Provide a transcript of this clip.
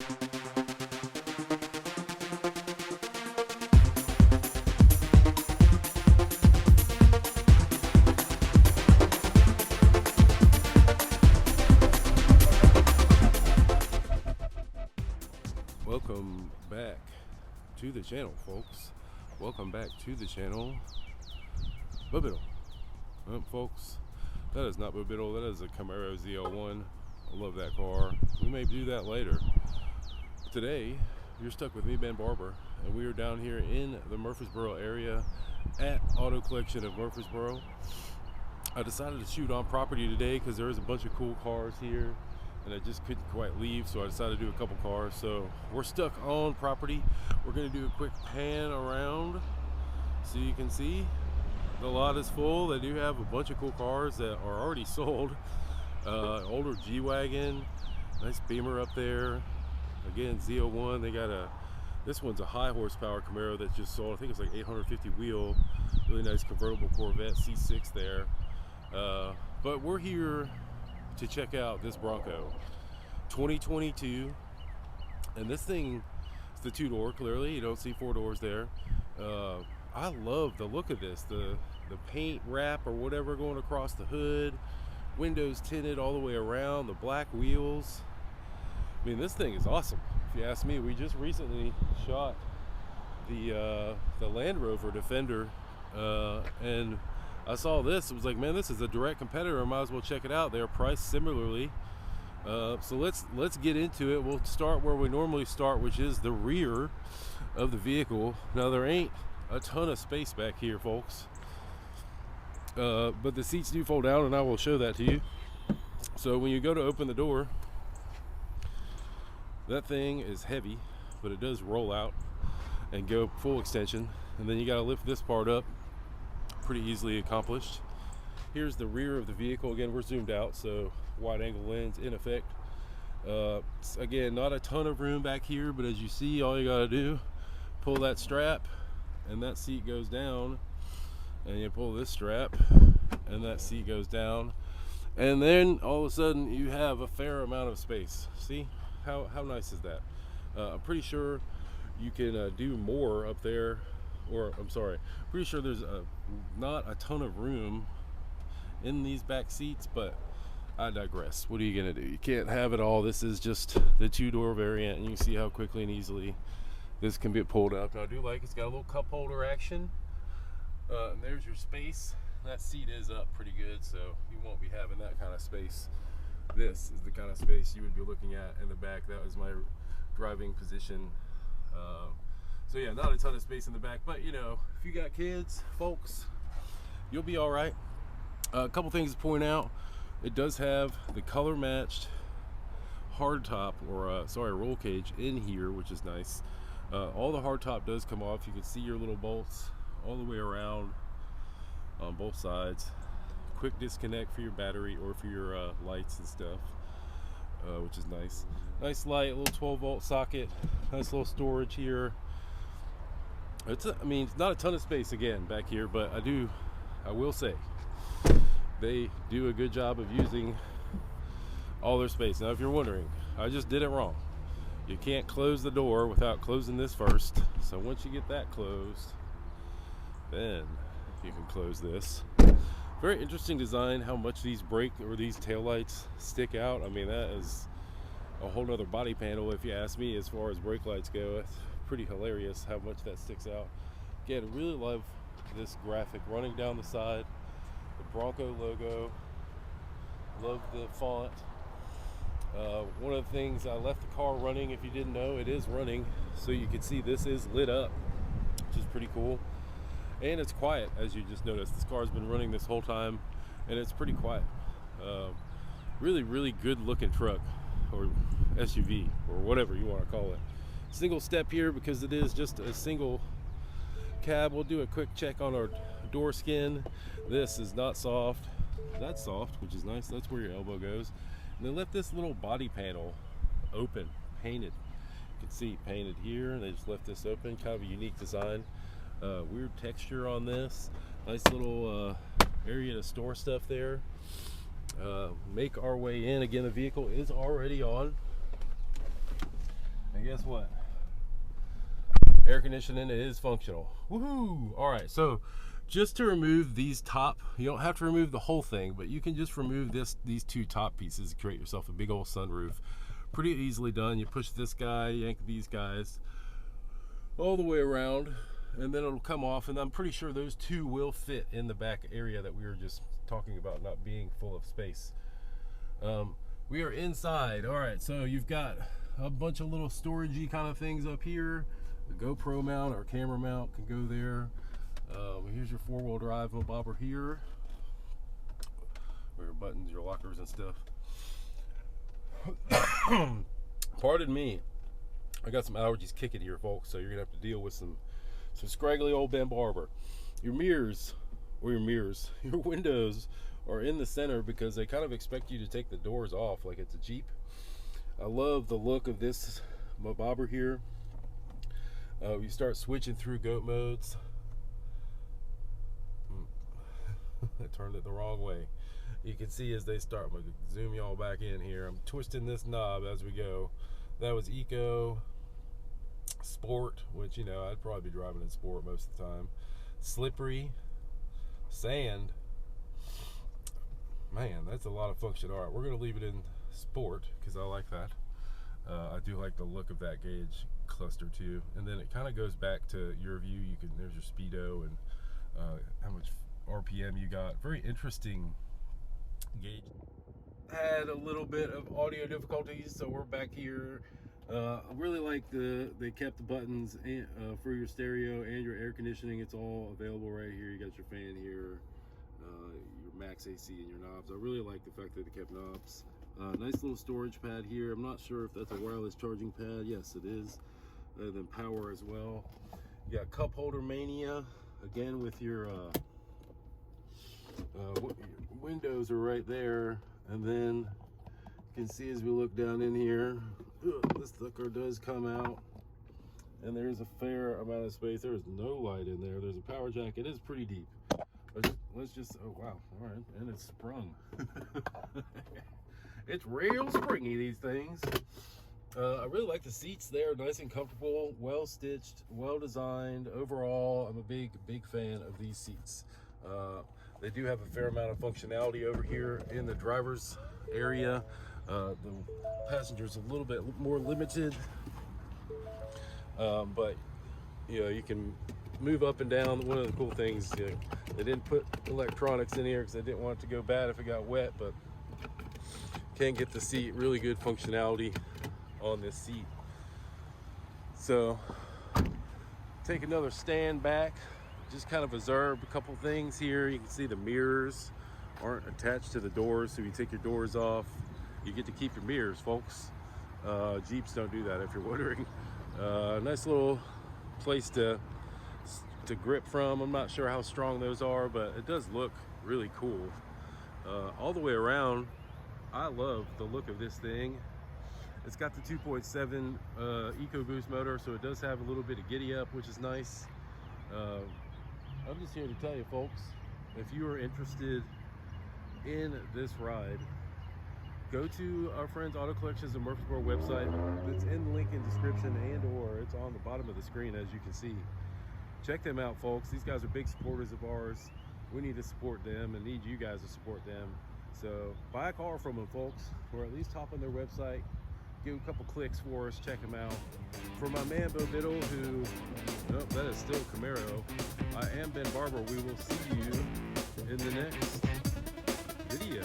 Welcome back to the channel, folks. Welcome back to the channel. Bobbitle. Folks, that is not Bobbitle. That is a Camaro Z01. I love that car. We may do that later. Today, you're stuck with me, Ben Barbour, and we are down here in the Murfreesboro area at Auto Collection of Murfreesboro. I decided to shoot on property today because there is a bunch of cool cars here, and I just couldn't quite leave, so I decided to do a couple cars. So we're stuck on property. We're going to do a quick pan around so you can see the lot is full. They do have a bunch of cool cars that are already sold. Older G-Wagon, nice Beamer up there. Again, Z01. They got this one's a high horsepower Camaro that just sold. I think it's like 850 wheel. Really nice convertible Corvette C6 there. But we're here to check out this Bronco 2022, and this thing is the two-door. Clearly you don't see four doors there. I love the look of this, the paint wrap or whatever going across the hood, windows tinted all the way around, the black wheels. I mean, this thing is awesome if you ask me. We just recently shot the Land Rover Defender, and I saw this. It was like, man, this is a direct competitor. I might as well check it out. They're priced similarly. So let's get into it. We'll start where we normally start, which is the rear of the vehicle. Now, there ain't a ton of space back here, folks. But the seats do fold down, and I will show that to you. So when you go to open the door, that thing is heavy, but it does roll out and go full extension. And then you got to lift this part up. Pretty easily accomplished. Here's the rear of the vehicle. Again, we're zoomed out, so wide angle lens in effect. Again, not a ton of room back here, but as you see, all you got to do, pull that strap and that seat goes down, and you pull this strap and that seat goes down, and then all of a sudden you have a fair amount of space. See how nice is that? I'm pretty sure you can do more up there. Or I'm sorry, pretty sure there's not a ton of room in these back seats, but I digress. What are you gonna do? You can't have it all. This is just the two-door variant, and you can see how quickly and easily this can be pulled up. Now, I do like it's got a little cup holder action, and there's your space. That seat is up pretty good, so you won't be having that kind of space. This is the kind of space you would be looking at in the back. That was my driving position. So yeah, not a ton of space in the back, but you know, if you got kids, folks, you'll be all right. A couple things to point out: it does have the color matched hardtop, or roll cage in here, which is nice. All the hardtop does come off. You can see your little bolts all the way around on both sides. Quick disconnect for your battery or for your lights and stuff, which is nice. Nice light, a little 12-volt socket. Nice little storage here. I mean, it's not a ton of space again back here, but I will say they do a good job of using all their space. Now, if you're wondering, I just did it wrong. You can't close the door without closing this first. So once you get that closed, then you can close this. Very interesting design, how much these brake or these taillights stick out. I mean, that is a whole nother body panel, if you ask me, as far as brake lights go. It's pretty hilarious how much that sticks out. Again, I really love this graphic running down the side, the Bronco logo. Love the font. One of the things, I left the car running. If you didn't know, it is running, so you can see this is lit up, which is pretty cool. And it's quiet, as you just noticed. This car's been running this whole time, and it's pretty quiet. Really good looking truck, or SUV, or whatever you want to call it. Single step here because it is just a single cab. We'll do a quick check on our door skin. This is not soft. That's soft, which is nice. That's where your elbow goes. And they left this little body panel open, painted. You can see painted here. They just left this open. Kind of a unique design. Weird texture on this. Nice little area to store stuff there. Make our way in. Again, the vehicle is already on. guess what? Air conditioning is functional. Woohoo! All right, so just to remove these top, you don't have to remove the whole thing, but you can just remove these two top pieces to create yourself a big old sunroof. Pretty easily done. You push this guy, yank these guys all the way around, and then it'll come off, and I'm pretty sure those two will fit in the back area that we were just talking about not being full of space. We are inside. All right, so you've got a bunch of little storagey kind of things up here. The GoPro mount or camera mount can go there. Here's your four-wheel drive bobber here, where your buttons, your lockers and stuff. Pardon me, I got some allergies kicking here, folks, so you're gonna have to deal with some scraggly old Ben Barbour. Your mirrors, your windows are in the center because they kind of expect you to take the doors off like it's a Jeep. I love the look of this bobber here. You start switching through goat modes. I turned it the wrong way. You can see as they start, I'm going to zoom y'all back in here. I'm twisting this knob as we go. That was Eco, Sport, which, you know, I'd probably be driving in Sport most of the time. Slippery, Sand. Man, that's a lot of function. All right, we're going to leave it in Sport because I like that. I do like the look of that gauge cluster too. And then it kind of goes back to your view. You can, there's your speedo and how much RPM you got. Very interesting gauge. Had a little bit of audio difficulties, so we're back here. I really like they kept the buttons for your stereo and your air conditioning. It's all available right here. You got your fan here, your max AC and your knobs. I really like the fact that they kept knobs. Nice little storage pad here. I'm not sure if that's a wireless charging pad. Yes, it is. Then power as well. You got cup holder mania again with your windows are right there, and then you can see as we look down in here, this sucker does come out, and there's a fair amount of space. There's no light in there. There's a power jack. It is pretty deep. Let's just, oh wow, all right, and it's sprung. It's real springy, these things. I really like the seats there, nice and comfortable, well stitched, well designed. Overall, I'm a big fan of these seats. They do have a fair amount of functionality over here in the driver's area. The passenger's a little bit more limited, but you know, you can move up and down. One of the cool things, they didn't put electronics in here because they didn't want it to go bad if it got wet, but can get the seat really good functionality on this seat. So take another stand back, just kind of observe a couple things here. You can see the mirrors aren't attached to the doors, so you take your doors off, you get to keep your mirrors, folks. Jeeps don't do that, if you're wondering. Nice little place to grip from. I'm not sure how strong those are, but it does look really cool. All the way around, I love the look of this thing. It's got the 2.7 EcoBoost motor, so it does have a little bit of giddy up, which is nice. I'm just here to tell you, folks, if you are interested in this ride, go to our friends Auto Collections of Murfreesboro website. It's in the link in description, and or it's on the bottom of the screen, as you can see. Check them out, folks. These guys are big supporters of ours. We need to support them and need you guys to support them. So buy a car from them, folks, or at least hop on their website, give a couple clicks for us, check them out. For my man Bo Biddle, who, nope, that is still Camaro, I am Ben Barbour. We will see you in the next video.